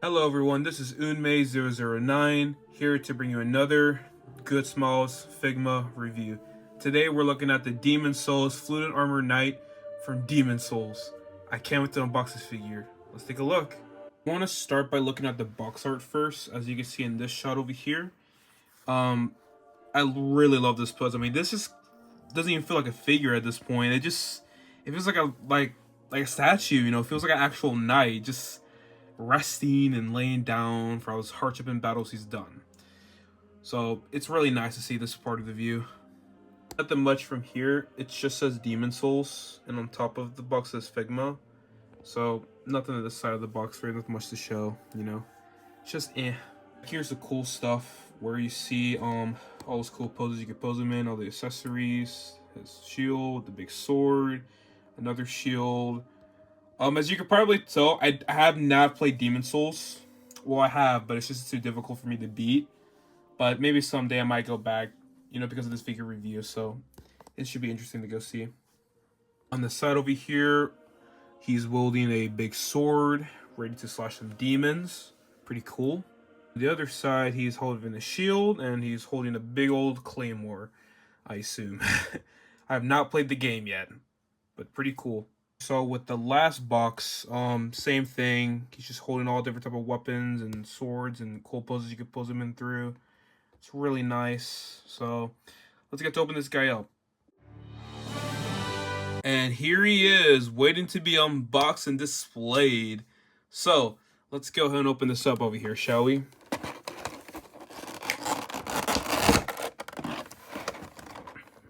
Hello everyone, this is Unmei009 here to bring you another Good Smalls Figma review. Today we're looking at the Demon Souls Fluted Armor Knight from Demon Souls. I can't wait to unbox this figure. Let's take a look. I want to start by looking at the box art first, as you can see in this shot over here. I really love this pose. I mean, this just doesn't even feel like a figure at this point. It feels like a statue, you know. It feels like an actual knight, just resting and laying down for all his hardship and battles he's done. So it's really nice to see this part of the view. Nothing much from here. It just says Demon Souls, and on top of the box says Figma. So nothing on this side of the box, really nothing much to show, you know. It's just eh. Here's the cool stuff where you see all those cool poses you can pose him in, all the accessories, his shield with the big sword, another shield. As you can probably tell, I have not played Demon Souls. Well, I have, but it's just too difficult for me to beat. But maybe someday I might go back, you know, because of this figure review. So it should be interesting to go see. On the side over here, he's wielding a big sword, ready to slash some demons. Pretty cool. The other side, he's holding a shield, and he's holding a big old claymore, I assume. I have not played the game yet, but pretty cool. So with the last box, same thing. He's just holding all different type of weapons and swords and cool poses you could pose him in through. It's really nice. So let's get to open this guy up. And here he is, waiting to be unboxed and displayed. So let's go ahead and open this up over here, shall we?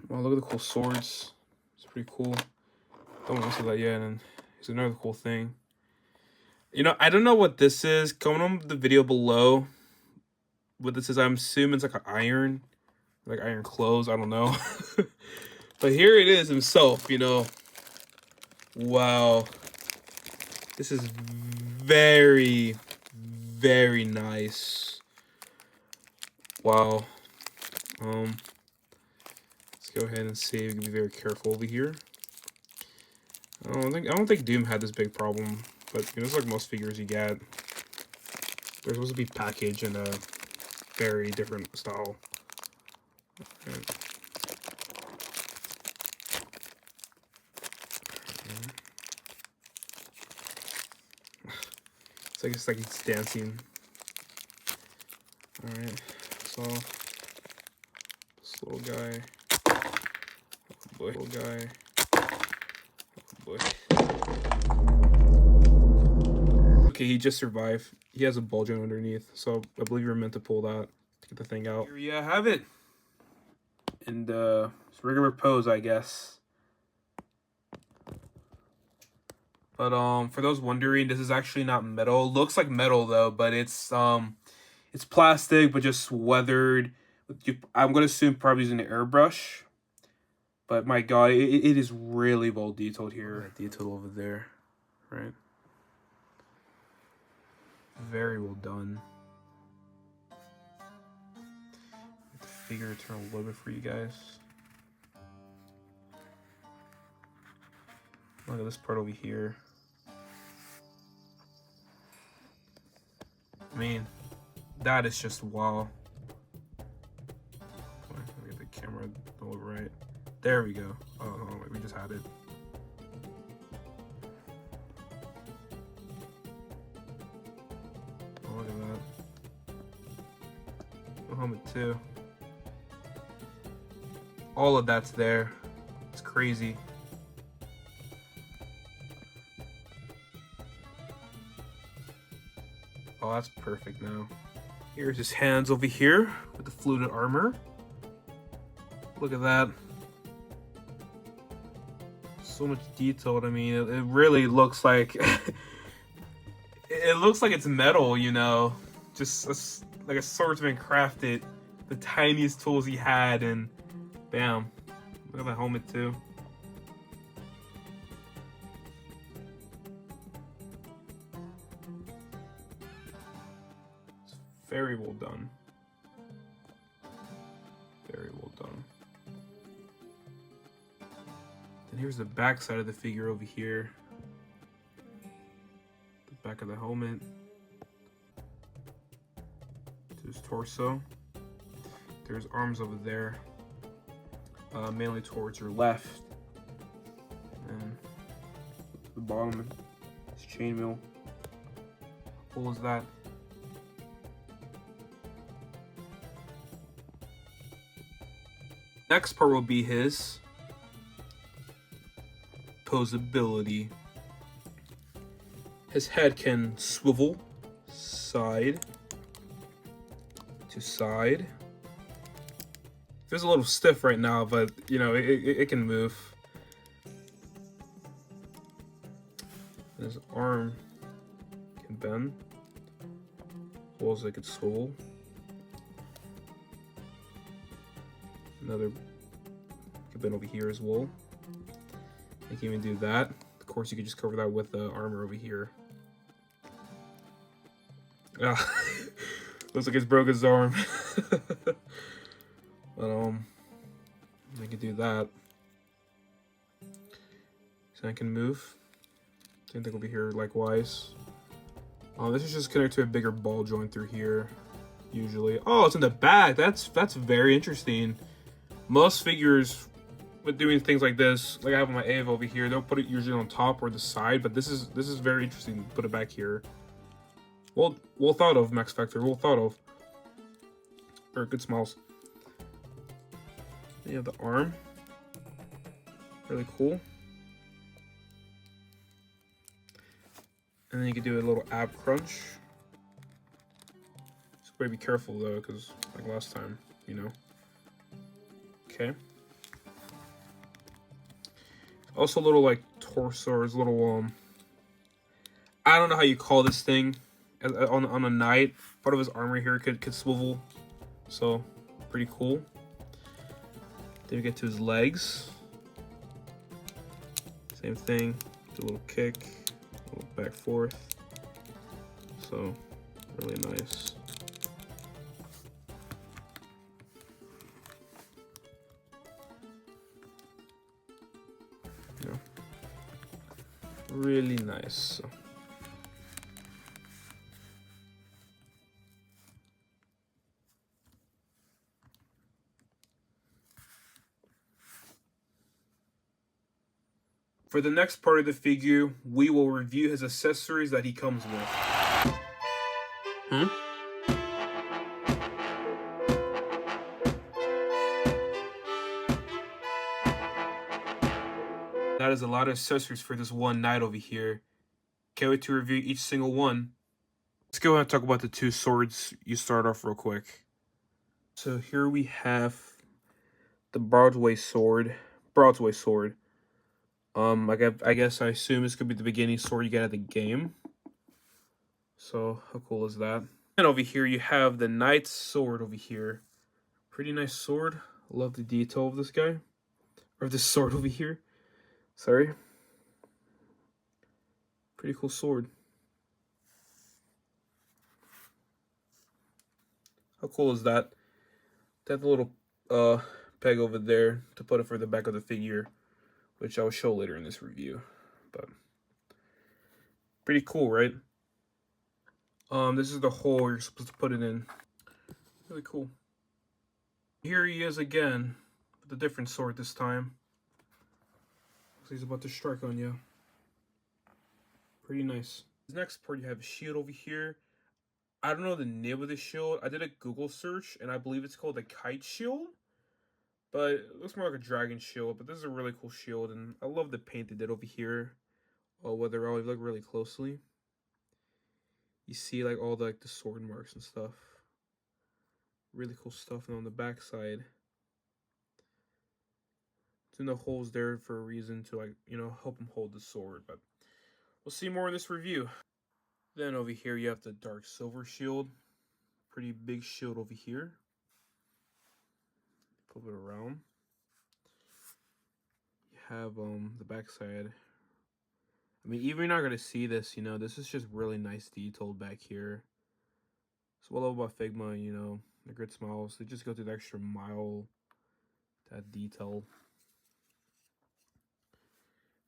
Oh, look at the cool swords. It's pretty cool. Don't want to see that yet. And here's another cool thing. You know, I don't know what this is. Comment on the video below what this is. I'm assuming it's like an iron. Like iron clothes. I don't know. But here it is himself, you know. Wow. This is very, very nice. Wow. Let's go ahead and see. We can be very careful over here. I don't think Doom had this big problem, but you know, it's like most figures you get. They're supposed to be packaged in a very different style. Okay. It's like he's dancing. All right, so this little guy, oh boy, little guy. Boy. Okay, he just survived. He has a ball joint underneath, so I believe you're meant to pull that to get the thing out. Here you have it. And it's regular pose, I guess. But for those wondering, this is actually not metal. It looks like metal though, but it's plastic, but just weathered. I'm gonna assume probably using an airbrush. But my god, it is really well detailed here. Detail over there, right? Very well done. Let the figure turn a little bit for you guys. Look at this part over here. I mean, that is just wow. Let me get the camera a little right. There we go. Oh, we just had it. Oh, look at that. The helmet too. All of that's there. It's crazy. Oh, that's perfect now. Here's his hands over here with the fluted armor. Look at that. So much detailed. I mean, it really looks like it looks like it's metal, you know, just like a swordsman crafted. The tiniest tools he had, and bam! Look at the helmet too. It's very well done. Very well done. And here's the back side of the figure over here. The back of the helmet. to his torso. There's arms over there, mainly towards your left. And the bottom is chainmail. How cool is that? Next part will be his posability. His head can swivel side to side. Feels a little stiff right now, but you know, it can move. His arm can bend, as well as it could swivel. Another could bend over here as well. You can even do that. Of course, you could just cover that with the armor over here. Ah, looks like it's broke his arm. But I can do that. So I can move. Same thing over here, likewise. This is just connected to a bigger ball joint through here, usually. Oh, it's in the back. That's very interesting. Most figures, with doing things like this, like I have my Ava over here, they'll put it usually on top or the side. But this is very interesting. Put it back here. Well thought of, Max Factor. Well thought of. Or good smiles. Then you have the arm. Really cool. And then you can do a little ab crunch. Just gotta be careful though, because like last time, you know. Okay. Also a little like torso, or a little I don't know how you call this thing. On a knight, part of his armor here could swivel. So pretty cool. Then we get to his legs. Same thing. Do a little kick. Back forth, so really nice. Yeah, really nice. For the next part of the figure, we will review his accessories that he comes with. That is a lot of accessories for this one knight over here. Can't wait to review each single one. Let's go ahead and talk about the two swords you start off real quick. So here we have the Broadway sword. I guess I assume this could be the beginning sword you get at the game. So how cool is that? And over here you have the knight's sword over here. Pretty nice sword. Love the detail of this guy. Or this sword over here. Sorry. Pretty cool sword. How cool is that? They have the little peg over there to put it for the back of the figure, which I'll show later in this review. But pretty cool, right? This is the hole you're supposed to put it in. Really cool. Here he is again, with a different sword this time. So he's about to strike on you. Pretty nice. Next part, you have a shield over here. I don't know the name of the shield. I did a Google search, and I believe it's called a kite shield. But it looks more like a dragon shield. But this is a really cool shield, and I love the paint they did over here. Whether I look really closely, you see like all the sword marks and stuff. Really cool stuff. And on the back side, it's in the holes there for a reason to help him hold the sword. But we'll see more in this review. Then over here you have the dark silver shield. Pretty big shield over here. Flip it around. You have the back side. I mean, even you're not gonna see this, this is just really nice detailed back here. It's what I love about Figma, the grid smiles. They just go through the extra mile, that detail.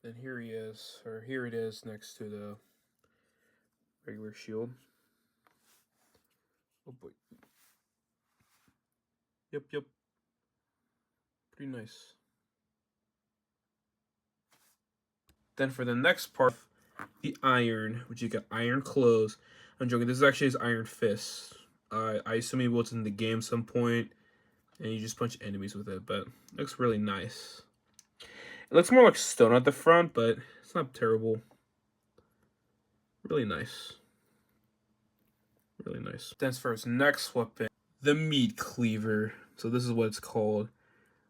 Then here he is, or here it is next to the regular shield. Oh boy. Yep. Pretty nice. Then for the next part, the iron, which you got iron clothes. I'm joking. This is actually his iron fist. I assume he was in the game some point, and you just punch enemies with it. But it looks really nice. It looks more like stone at the front, but it's not terrible. Really nice. Really nice. Then for his next weapon, the meat cleaver. So this is what it's called.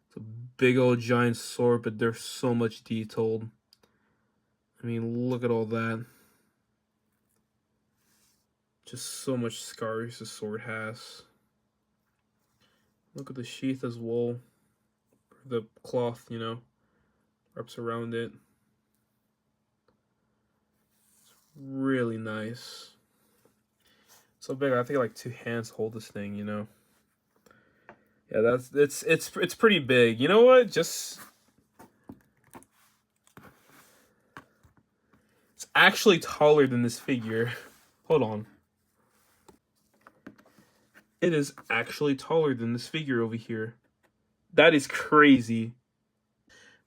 It's a big old giant sword, but there's so much detailed. I mean, look at all that. Just so much scars the sword has. Look at the sheath as well. The cloth, you know, wraps around it. It's really nice. So big, I think like 2 hands hold this thing, you know. Yeah, it's pretty big. You know what? Just it's actually taller than this figure. Hold on. It is actually taller than this figure over here. That is crazy.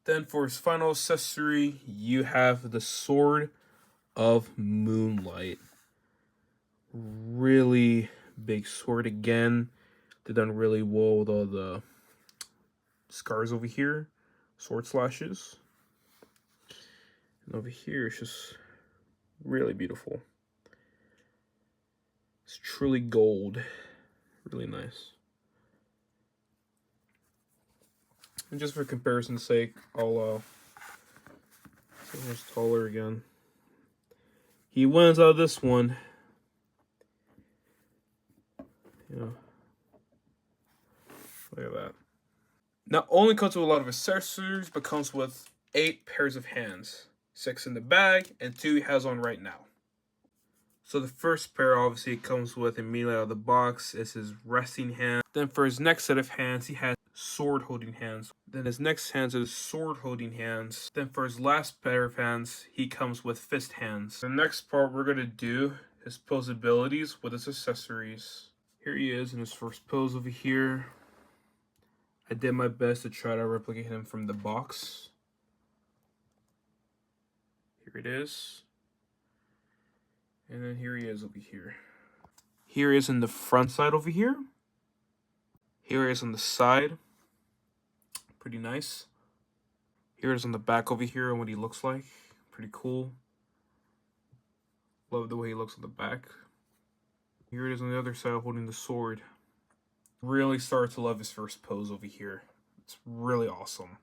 Then for his final accessory, you have the Sword of Moonlight. Really big sword again. They've done really well with all the scars over here. Sword slashes. And over here, it's just really beautiful. It's truly gold. Really nice. And just for comparison's sake, I'll see who's taller again. He wins out of this one. Yeah. Look at that. Not only comes with a lot of accessories, but comes with 8 pairs of hands. 6 in the bag, and 2 he has on right now. So the first pair obviously comes with immediately out of the box is his resting hand. Then for his next set of hands, he has sword holding hands. Then his next hands are sword holding hands. Then for his last pair of hands, he comes with fist hands. The next part we're gonna do his pose abilities with his accessories. Here he is in his first pose over here. I did my best to try to replicate him from the box. Here it is. And then here he is over here. Here he is in the front side over here. Here he is on the side. Pretty nice. Here it is on the back over here and what he looks like. Pretty cool. Love the way he looks on the back. Here it is on the other side holding the sword. Really started to love his first pose over here. It's really awesome.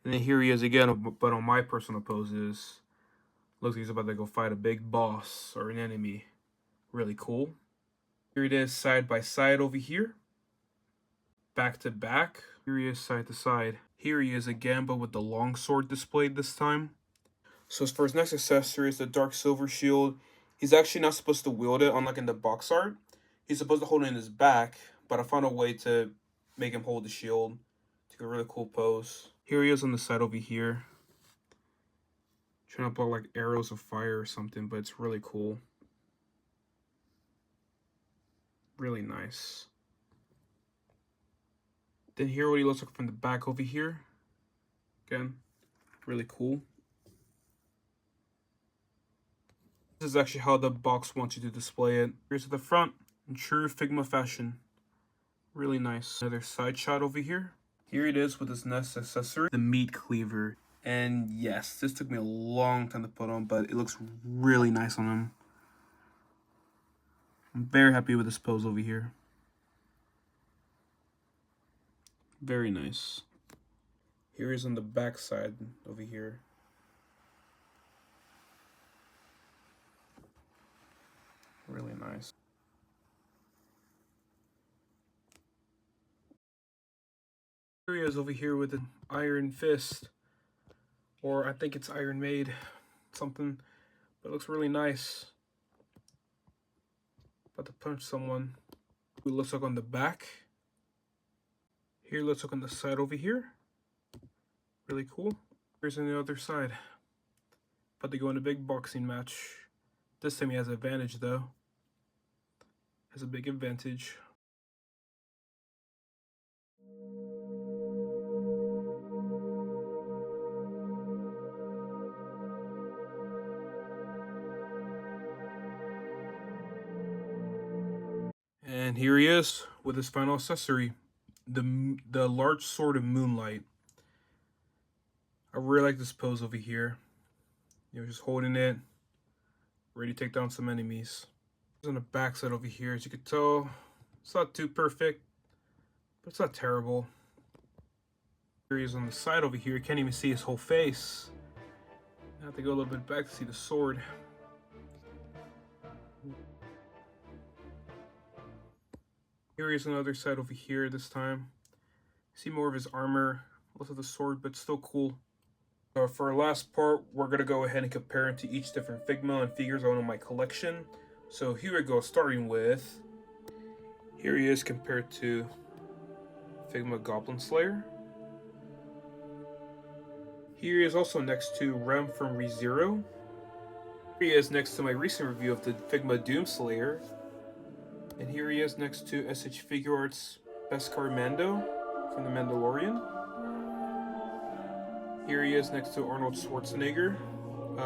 And then here he is again, but on my personal poses. Looks like he's about to go fight a big boss or an enemy. Really cool. Here it is side by side over here. Back to back. Here he is side to side. Here he is again, but with the long sword displayed this time. So for his next accessory is the Dark Silver Shield. He's actually not supposed to wield it, unlike in the box art. He's supposed to hold it in his back, but I found a way to make him hold the shield. Take a really cool pose. Here he is on the side over here. Trying to block like arrows of fire or something, but it's really cool. Really nice. Then here what he looks like from the back over here. Again, really cool. This is actually how the box wants you to display it. Here's to the front in true Figma fashion. Really nice. Another side shot over here. Here it is with his next accessory, the meat cleaver. And yes, this took me a long time to put on, but it looks really nice on him. I'm very happy with this pose over here. Very nice. Here is on the back side over here. Really nice. Here he is over here with an iron fist. Or I think it's Iron Maid. Something. But it looks really nice. About to punch someone. It looks like on the back. Here it looks like on the side over here. Really cool. Here's on the other side. About to go in a big boxing match. This time he has an advantage though. Has a big advantage. And here he is with his final accessory, the large sword of moonlight. I really like this pose over here. Just holding it, ready to take down some enemies. On the back side over here, as you can tell, it's not too perfect, but it's not terrible. Here he is on the side over here. You can't even see his whole face. I have to go a little bit back to see the sword. Here he is on the other side over here this time. See more of his armor, less of the sword, but still cool. For our last part, we're going to go ahead and compare it to each different Figma and figures I own in my collection. So here we go, starting with, here he is compared to Figma Goblin Slayer. Here he is also next to Rem from ReZero. Here he is next to my recent review of the Figma Doom Slayer. And here he is next to SH Figuarts Beskar Mando from The Mandalorian. Here he is next to Arnold Schwarzenegger,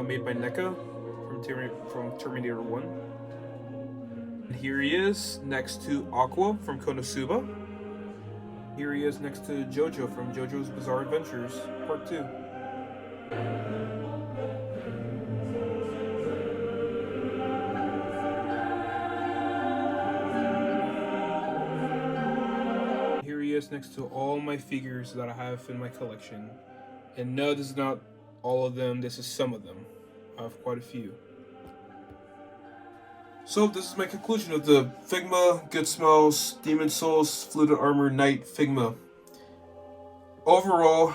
made by NECA from Terminator 1. And here he is next to Aqua from Konosuba. Here he is next to Jojo from JoJo's Bizarre Adventures, Part 2. Here he is next to all my figures that I have in my collection. And no, this is not all of them, this is some of them. I have quite a few. So this is my conclusion of the Figma Good Smells Demon Souls Fluted Armor Knight Figma. Overall,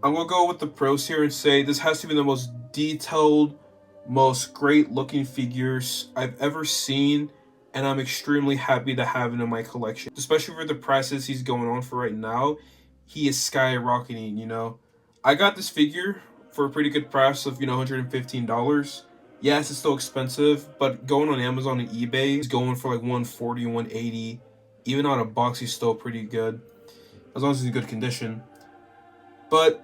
I'm going to go with the pros here and say this has to be the most detailed, most great looking figures I've ever seen, and I'm extremely happy to have it in my collection. Especially for the prices he's going on for right now, he is skyrocketing, you know. I got this figure for a pretty good price of, $115. Yes, it's still expensive, but going on Amazon and eBay, it's going for like $140, $180. Even on a box, he's still pretty good, as long as he's in good condition. But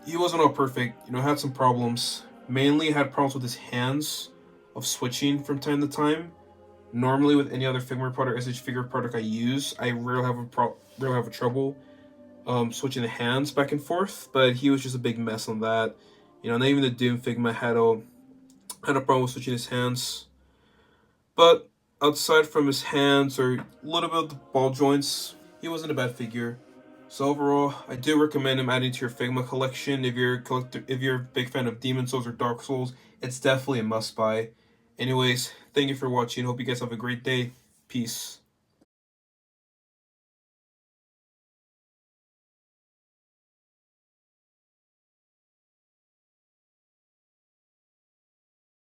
he wasn't all perfect, had some problems. Mainly had problems with his hands of switching from time to time. Normally with any other Figma product, SH figure product I use, I rarely have a trouble switching the hands back and forth, but he was just a big mess on that. Not even the Doom Figma had a problem with switching his hands. But outside from his hands or a little bit of the ball joints, he wasn't a bad figure. So overall, I do recommend him adding to your Figma collection. If you're a big fan of Demon Souls or Dark Souls, it's definitely a must buy. Anyways, thank you for watching. Hope you guys have a great day. Peace.